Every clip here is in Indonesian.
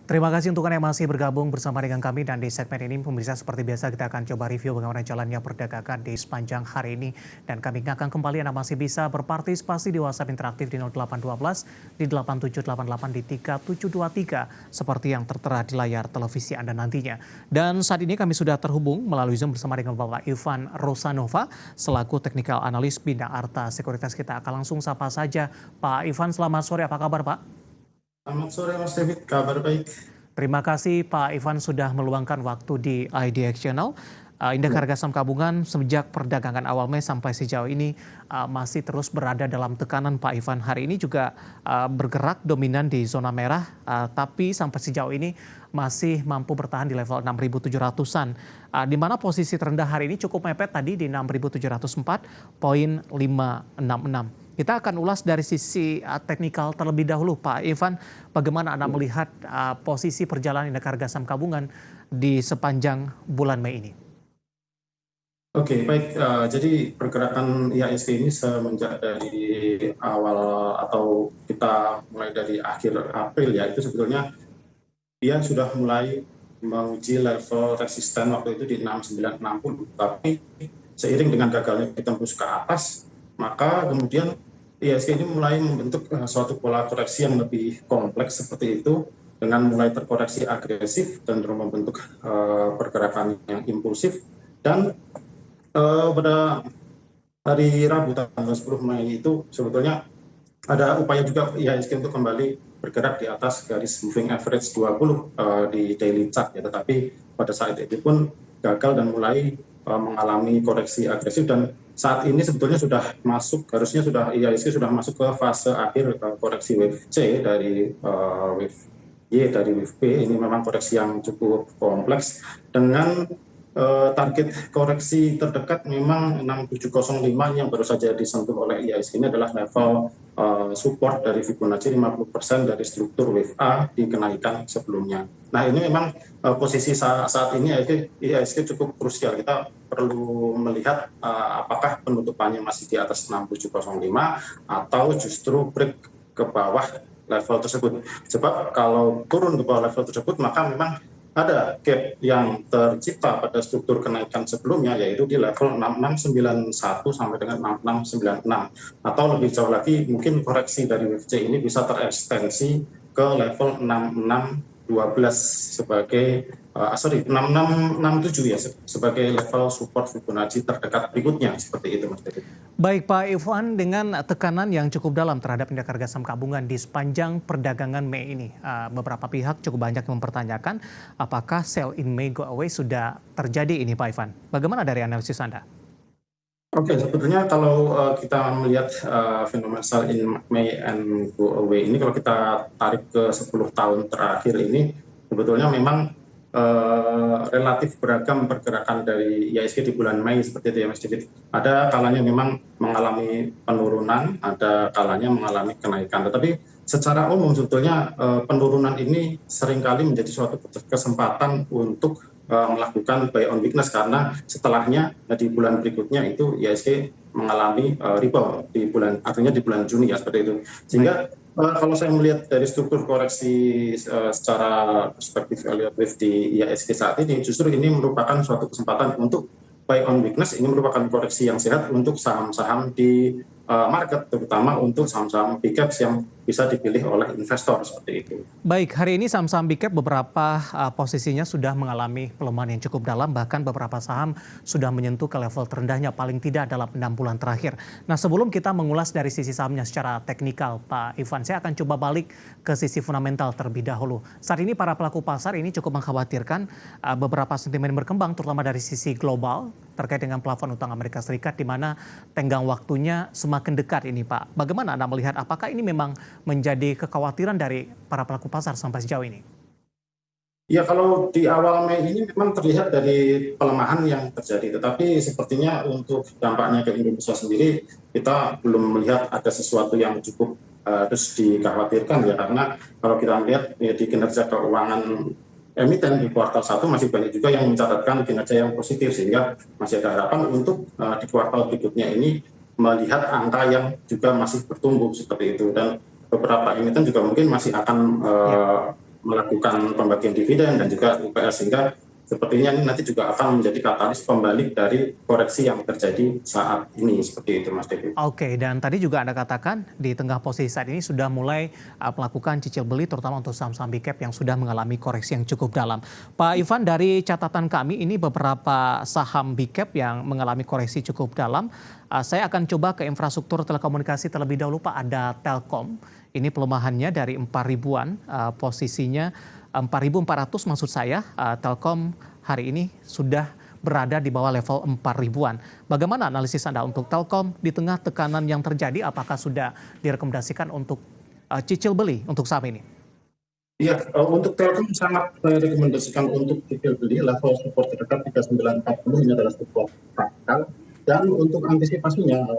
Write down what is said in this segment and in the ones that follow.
Terima kasih untuk Anda yang masih bergabung bersama dengan kami dan di segmen ini pemirsa seperti biasa kita akan coba review bagaimana jalannya perdagangan di sepanjang hari ini dan kami ingatkan kembali Anda masih bisa berpartisipasi di WhatsApp interaktif di 0812 di 8788 di 3723 seperti yang tertera di layar televisi Anda nantinya. Dan saat ini kami sudah terhubung melalui Zoom bersama dengan Bapak Ivan Rosanova selaku Technical Analyst bidang Arta Sekuritas. Kita akan langsung sapa saja Pak Ivan, selamat sore, apa kabar Pak? Selamat sore Mas David, kabar baik. Terima kasih Pak Ivan sudah meluangkan waktu di IDX Channel. Indeks harga saham gabungan sejak perdagangan awal Mei sampai sejauh ini masih terus berada dalam tekanan Pak Ivan. Hari ini juga bergerak dominan di zona merah, tapi sampai sejauh ini masih mampu bertahan di level 6.700-an. Di mana posisi terendah hari ini cukup mepet tadi di 6.704,566. Kita akan ulas dari sisi teknikal terlebih dahulu, Pak Ivan. Bagaimana Anda melihat posisi perjalanan indeks harga saham gabungan di sepanjang bulan Mei ini? Oke, baik. Jadi pergerakan IHSG ini semenjak dari awal atau kita mulai dari akhir April ya, itu sebetulnya dia sudah mulai menguji level resisten waktu itu di 6960. Tapi seiring dengan gagalnya ditembus ke atas, maka kemudian IHSG ini mulai membentuk suatu pola koreksi yang lebih kompleks seperti itu, dengan mulai terkoreksi agresif dan membentuk pergerakan yang impulsif. Dan pada hari Rabu tanggal 10 Mei itu sebetulnya ada upaya juga IHSG untuk kembali bergerak di atas garis moving average 20 di daily chart ya, tetapi pada saat itu pun gagal dan mulai mengalami koreksi agresif, dan saat ini sebetulnya sudah masuk, harusnya sudah IHSG sudah masuk ke fase akhir koreksi wave C dari wave Y dari wave B. Ini memang koreksi yang cukup kompleks dengan target koreksi terdekat memang 6705 yang baru saja disentuh oleh IHSG. Ini adalah level support dari Fibonacci 50% dari struktur wave A di kenaikan sebelumnya. Nah, ini memang posisi saat ini IHSG cukup krusial. Kita perlu melihat apakah penutupannya masih di atas 6705 atau justru break ke bawah level tersebut. Sebab kalau turun ke bawah level tersebut, maka memang ada gap yang tercipta pada struktur kenaikan sebelumnya, yaitu di level 6691 sampai dengan 6696. Atau lebih jauh lagi, mungkin koreksi dari wave C ini bisa terekstensi ke level 6612 sebagai 6667 ya, sebagai level support Fibonacci terdekat berikutnya, seperti itu Mas David. Baik Pak Ivan, dengan tekanan yang cukup dalam terhadap indeks harga saham gabungan di sepanjang perdagangan Mei ini, beberapa pihak cukup banyak yang mempertanyakan apakah sell in May go away sudah terjadi ini Pak Ivan. Bagaimana dari analisis Anda? Oke, sebetulnya kalau kita melihat fenomena sell in May and go away ini, kalau kita tarik ke 10 tahun terakhir ini, sebetulnya memang relatif beragam pergerakan dari IHSG di bulan Mei, seperti itu ya Mas David. Ada kalanya memang mengalami penurunan, ada kalanya mengalami kenaikan. Tetapi secara umum sebetulnya penurunan ini seringkali menjadi suatu kesempatan untuk melakukan buy on weakness, karena setelahnya di bulan berikutnya itu IHSG mengalami rebound di bulan, artinya di bulan Juni ya, seperti itu. Sehingga kalau saya melihat dari struktur koreksi secara perspektif Elliott Wave di IHSG saat ini, justru ini merupakan suatu kesempatan untuk buy on weakness. Ini merupakan koreksi yang sehat untuk saham-saham di market, terutama untuk saham-saham big caps yang bisa dipilih oleh investor, seperti itu. Baik, hari ini saham-saham big cap beberapa posisinya sudah mengalami pelemahan yang cukup dalam, bahkan beberapa saham sudah menyentuh ke level terendahnya paling tidak dalam 6 bulan terakhir. Nah, sebelum kita mengulas dari sisi sahamnya secara teknikal, Pak Ivan, saya akan coba balik ke sisi fundamental terlebih dahulu. Saat ini para pelaku pasar ini cukup mengkhawatirkan beberapa sentimen berkembang, terutama dari sisi global terkait dengan plafon utang Amerika Serikat, di mana tenggang waktunya semakin dekat ini, Pak. Bagaimana Anda melihat, apakah ini memang menjadi kekhawatiran dari para pelaku pasar sampai sejauh ini? Ya, kalau di awal Mei ini memang terlihat dari pelemahan yang terjadi, tetapi sepertinya untuk dampaknya ke Indonesia sendiri kita belum melihat ada sesuatu yang cukup harus dikhawatirkan ya, karena kalau kita melihat ya, di kinerja keuangan emiten di kuartal 1 masih banyak juga yang mencatatkan kinerja yang positif, sehingga masih ada harapan untuk di kuartal berikutnya ini melihat angka yang juga masih bertumbuh seperti itu. Dan beberapa emiten juga mungkin masih akan melakukan pembagian dividen dan juga UPS, sehingga sepertinya ini nanti juga akan menjadi katalis pembalik dari koreksi yang terjadi saat ini, seperti itu Mas Devi. Oke, dan tadi juga Anda katakan di tengah posisi saat ini sudah mulai melakukan cicil beli terutama untuk saham-saham big cap yang sudah mengalami koreksi yang cukup dalam. Pak Ivan, dari catatan kami ini beberapa saham big cap yang mengalami koreksi cukup dalam. Saya akan coba ke infrastruktur telekomunikasi terlebih dahulu Pak. Ada Telkom, ini pelemahannya dari 4.000-an, posisinya 4.400 maksud saya. Telkom hari ini sudah berada di bawah level 4.000-an. Bagaimana analisis Anda untuk Telkom di tengah tekanan yang terjadi? Apakah sudah direkomendasikan untuk cicil beli untuk saham ini? Iya, untuk Telkom sangat direkomendasikan untuk cicil beli. Level support terdekat 3940 ini adalah support praktikal. Dan untuk antisipasinya,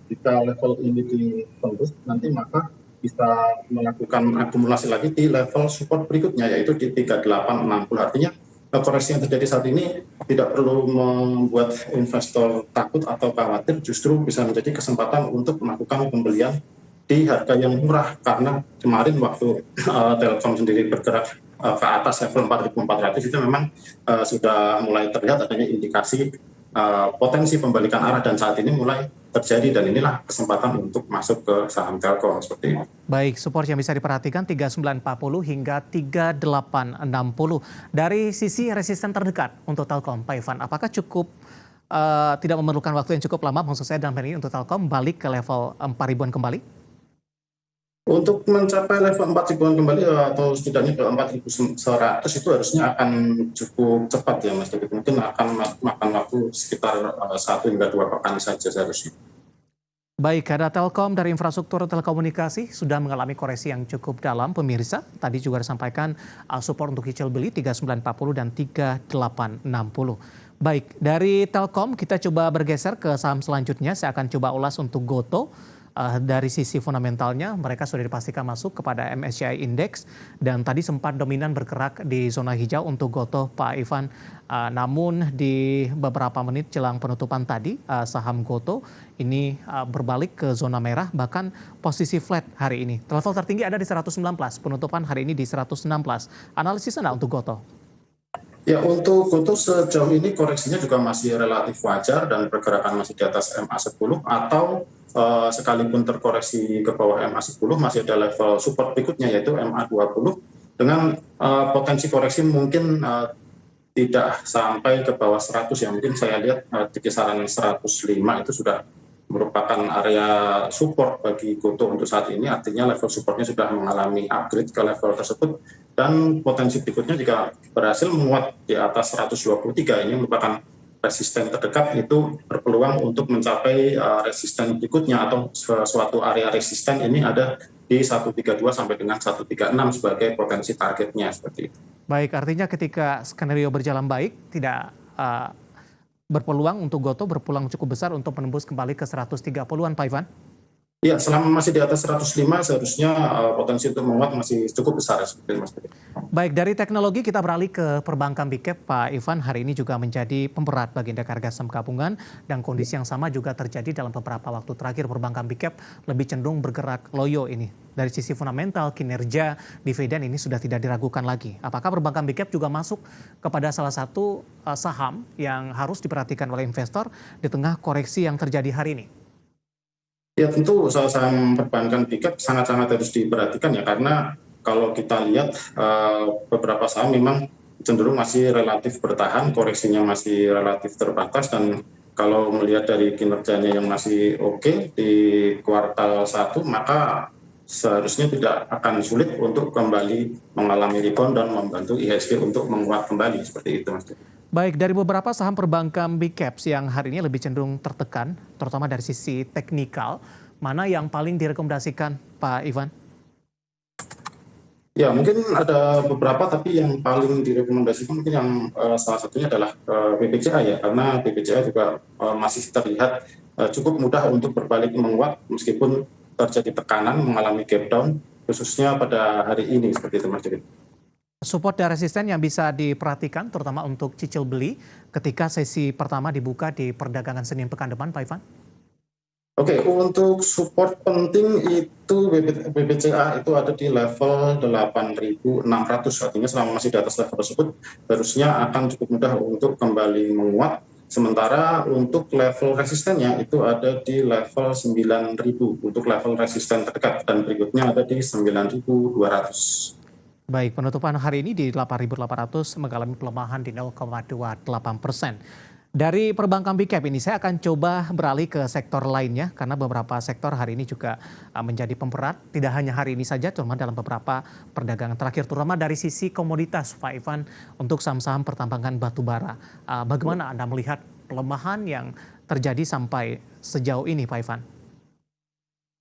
jika level ini ditembus, nanti maka bisa melakukan akumulasi lagi di level support berikutnya, yaitu di 3860. Artinya koreksi yang terjadi saat ini tidak perlu membuat investor takut atau khawatir, justru bisa menjadi kesempatan untuk melakukan pembelian di harga yang murah, karena kemarin waktu Telkom sendiri bergerak ke atas level 4.400 itu memang sudah mulai terlihat adanya indikasi potensi pembalikan arah, dan saat ini mulai terjadi, dan inilah kesempatan untuk masuk ke saham Telkom seperti ini. Baik, support yang bisa diperhatikan 3940 hingga 3860. Dari sisi resisten terdekat untuk Telkom, Pak Ivan, apakah cukup tidak memerlukan waktu yang cukup lama, maksud saya dalam hal ini untuk Telkom balik ke level 4.000-an kembali? Untuk mencapai level 4.000-an kembali atau setidaknya ke 4.100 itu harusnya akan cukup cepat ya Mas David. Mungkin akan makan waktu sekitar 1 hingga 2 pekan saja seharusnya. Baik, ada Telkom dari infrastruktur telekomunikasi sudah mengalami koreksi yang cukup dalam, pemirsa. Tadi juga disampaikan support untuk cicil beli 3940 dan 3860. Baik, dari Telkom kita coba bergeser ke saham selanjutnya. Saya akan coba ulas untuk Goto. Dari sisi fundamentalnya mereka sudah dipastikan masuk kepada MSCI Index dan tadi sempat dominan bergerak di zona hijau untuk Goto, Pak Ivan. Namun di beberapa menit jelang penutupan tadi saham Goto ini berbalik ke zona merah, bahkan posisi flat hari ini. Level tertinggi ada di 119, penutupan hari ini di 116. Analisis Anda untuk Goto? Ya, untuk Goto sejauh ini koreksinya juga masih relatif wajar dan pergerakan masih di atas MA10, atau sekalipun terkoreksi ke bawah MA10 masih ada level support berikutnya yaitu MA20 dengan potensi koreksi mungkin tidak sampai ke bawah 100 ya, mungkin saya lihat di kisaran 105 itu sudah merupakan area support bagi Goto untuk saat ini, artinya level supportnya sudah mengalami upgrade ke level tersebut, dan potensi berikutnya jika berhasil menguat di atas 123 ini merupakan resisten terdekat, itu berpeluang untuk mencapai resisten berikutnya atau suatu area resisten ini ada di 132 sampai dengan 136 sebagai potensi targetnya seperti itu. Baik, artinya ketika skenario berjalan baik tidak berpeluang untuk Goto berpeluang cukup besar untuk menembus kembali ke 130-an, Pak Ivan? Ya, selama masih di atas 105 seharusnya potensi untuk menguat masih cukup besar seperti itu, Mas. Baik, dari teknologi kita beralih ke perbankan big cap, Pak Ivan. Hari ini juga menjadi pemberat bagi indeks harga saham gabungan dan kondisi yang sama juga terjadi dalam beberapa waktu terakhir. Perbankan big cap lebih cenderung bergerak loyo ini. Dari sisi fundamental, kinerja, dividen ini sudah tidak diragukan lagi. Apakah perbankan big cap juga masuk kepada salah satu saham yang harus diperhatikan oleh investor di tengah koreksi yang terjadi hari ini? Ya, tentu saham perbankan big cap sangat-sangat harus diperhatikan ya, karena kalau kita lihat beberapa saham memang cenderung masih relatif bertahan, koreksinya masih relatif terbatas, dan kalau melihat dari kinerjanya yang masih oke di kuartal 1, maka seharusnya tidak akan sulit untuk kembali mengalami rebound dan membantu IHSG untuk menguat kembali seperti itu, Mas. Baik, dari beberapa saham perbankan big caps yang hari ini lebih cenderung tertekan, terutama dari sisi teknikal, mana yang paling direkomendasikan, Pak Ivan? Ya, mungkin ada beberapa, tapi yang paling direkomendasikan mungkin yang salah satunya adalah BBCA ya, karena BBCA juga masih terlihat cukup mudah untuk berbalik menguat meskipun terjadi tekanan mengalami gap down, khususnya pada hari ini seperti itu, Mas. Support dan resisten yang bisa diperhatikan terutama untuk cicil beli ketika sesi pertama dibuka di perdagangan Senin pekan depan, Pak Ivan? Oke, untuk support penting itu BBCA itu ada di level 8.600, artinya selama masih di atas level tersebut harusnya akan cukup mudah untuk kembali menguat. Sementara untuk level resistennya itu ada di level 9.000 untuk level resisten terdekat, dan berikutnya ada di 9.200. Baik, penutupan hari ini di 8.800 mengalami pelemahan di 0,28%. Dari perbankan big cap ini saya akan coba beralih ke sektor lainnya karena beberapa sektor hari ini juga menjadi pemberat. Tidak hanya hari ini saja, cuma dalam beberapa perdagangan terakhir, terutama dari sisi komoditas, Pak Ivan, untuk saham-saham pertambangan batu bara. Bagaimana Anda melihat pelemahan yang terjadi sampai sejauh ini, Pak Ivan?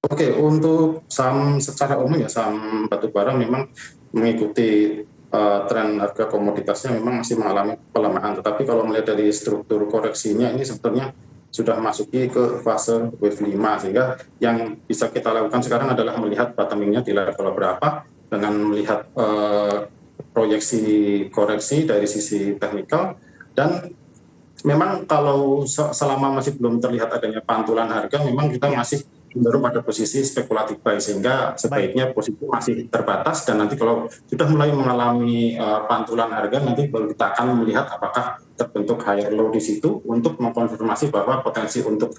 Oke, untuk saham secara umum ya saham batubara memang mengikuti tren harga komoditasnya memang masih mengalami pelemahan. Tetapi kalau melihat dari struktur koreksinya ini sebetulnya sudah masuki ke fase wave 5, sehingga yang bisa kita lakukan sekarang adalah melihat bottomingnya di level berapa dengan melihat proyeksi koreksi dari sisi teknikal. Dan memang kalau selama masih belum terlihat adanya pantulan harga, memang kita Iya, masih cenderung pada posisi spekulatif buy, sehingga baik. sebaiknya posisi masih terbatas, dan nanti kalau sudah mulai mengalami pantulan harga, nanti baru kita akan melihat apakah terbentuk higher low di situ untuk mengkonfirmasi bahwa potensi untuk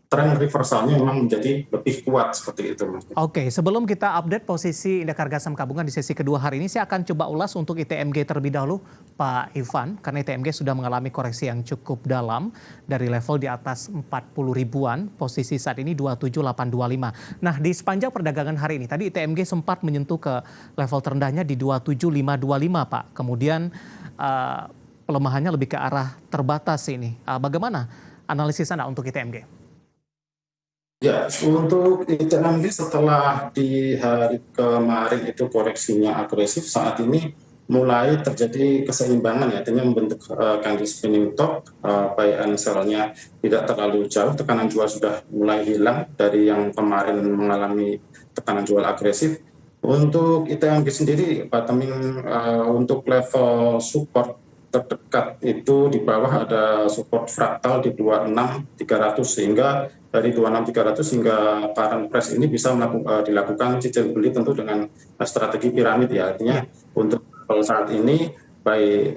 tren reversalnya memang menjadi lebih kuat seperti itu, Mas. Oke, sebelum kita update posisi indeks harga saham gabungan di sesi kedua hari ini, saya akan coba ulas untuk ITMG terlebih dahulu, Pak Ivan, karena ITMG sudah mengalami koreksi yang cukup dalam dari level di atas 40 ribuan, posisi saat ini 27825. Nah, di sepanjang perdagangan hari ini, tadi ITMG sempat menyentuh ke level terendahnya di 27525, Pak. Kemudian eh, pelemahannya lebih ke arah terbatas ini. Bagaimana analisis Anda untuk ITMG? Ya, untuk ITMG setelah di hari kemarin itu koreksinya agresif, saat ini mulai terjadi keseimbangan ya, artinya membentuk candle spinning top, buy and sell-nya tidak terlalu jauh, tekanan jual sudah mulai hilang dari yang kemarin mengalami tekanan jual agresif. Untuk ITMG sendiri, bottoming untuk level support terdekat itu di bawah ada support fraktal di 26.300, sehingga dari 26.300 hingga current price ini bisa dilakukan cicil beli tentu dengan strategi piramid ya, artinya Ya. untuk saat ini buy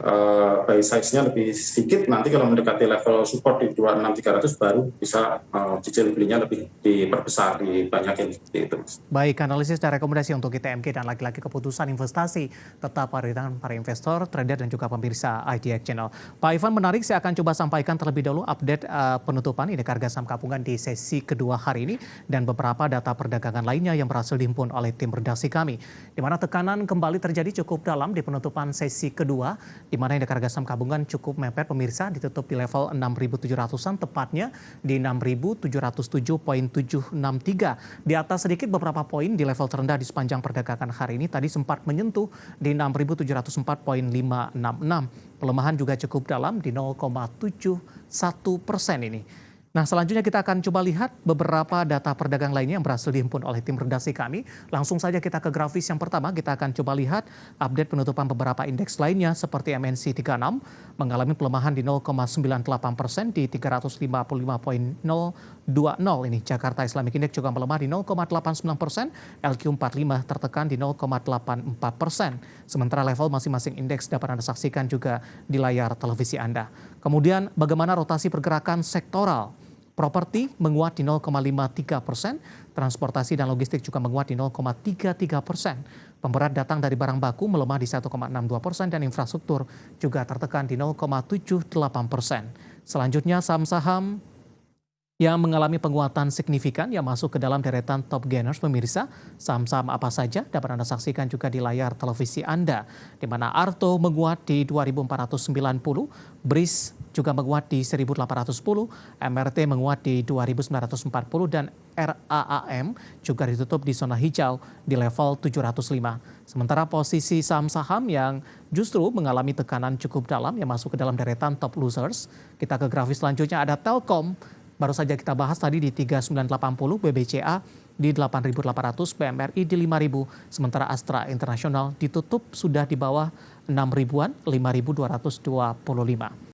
size-nya lebih sedikit, nanti kalau mendekati level support di 26.300 baru bisa cicil belinya lebih diperbesar, dibanyakin seperti itu, Mas. Baik, analisis dan rekomendasi untuk ITMG dan lagi-lagi keputusan investasi tetap ada di tangan para investor, trader, dan juga pemirsa IDX Channel. Pak Ivan, menarik, saya akan coba sampaikan terlebih dahulu update penutupan indeks harga saham gabungan di sesi kedua hari ini dan beberapa data perdagangan lainnya yang berhasil dihimpun oleh tim redaksi kami. Di mana tekanan kembali terjadi cukup dalam di penutupan sesi kedua, di mana indeks harga saham gabungan cukup mepet pemirsa, ditutup di level 6.700-an, tepatnya di 6.707,763. Di atas sedikit beberapa poin di level terendah di sepanjang perdagangan hari ini, tadi sempat menyentuh di 6.704,566. Pelemahan juga cukup dalam di 0,71% ini. Nah, selanjutnya kita akan coba lihat beberapa data perdagangan lainnya yang berhasil dihimpun oleh tim redaksi kami. Langsung saja kita ke grafis yang pertama, kita akan coba lihat update penutupan beberapa indeks lainnya seperti MNC 36 mengalami pelemahan di 0,98% di 355,020 ini. Jakarta Islamic Index juga melemah di 0,89%, LQ45 tertekan di 0,84%. Sementara level masing-masing indeks dapat Anda saksikan juga di layar televisi Anda. Kemudian bagaimana rotasi pergerakan sektoral? Properti menguat di 0,53%, transportasi dan logistik juga menguat di 0,33%. Pemberat datang dari barang baku melemah di 1,62% dan infrastruktur juga tertekan di 0,78%. Selanjutnya saham-saham yang mengalami penguatan signifikan yang masuk ke dalam deretan top gainers pemirsa. Saham-saham apa saja dapat Anda saksikan juga di layar televisi Anda. Di mana Arto menguat di 2.490, BRIS juga menguat di 1.810, MRT menguat di 2.940, dan RAAM juga ditutup di zona hijau di level 705. Sementara posisi saham-saham yang justru mengalami tekanan cukup dalam yang masuk ke dalam deretan top losers. Kita ke grafis selanjutnya, ada Telkom. Baru saja kita bahas tadi di 3980, BBCA di 8.800, BMRI di 5.000. Sementara Astra Internasional ditutup sudah di bawah 6 ribuan, 5.225.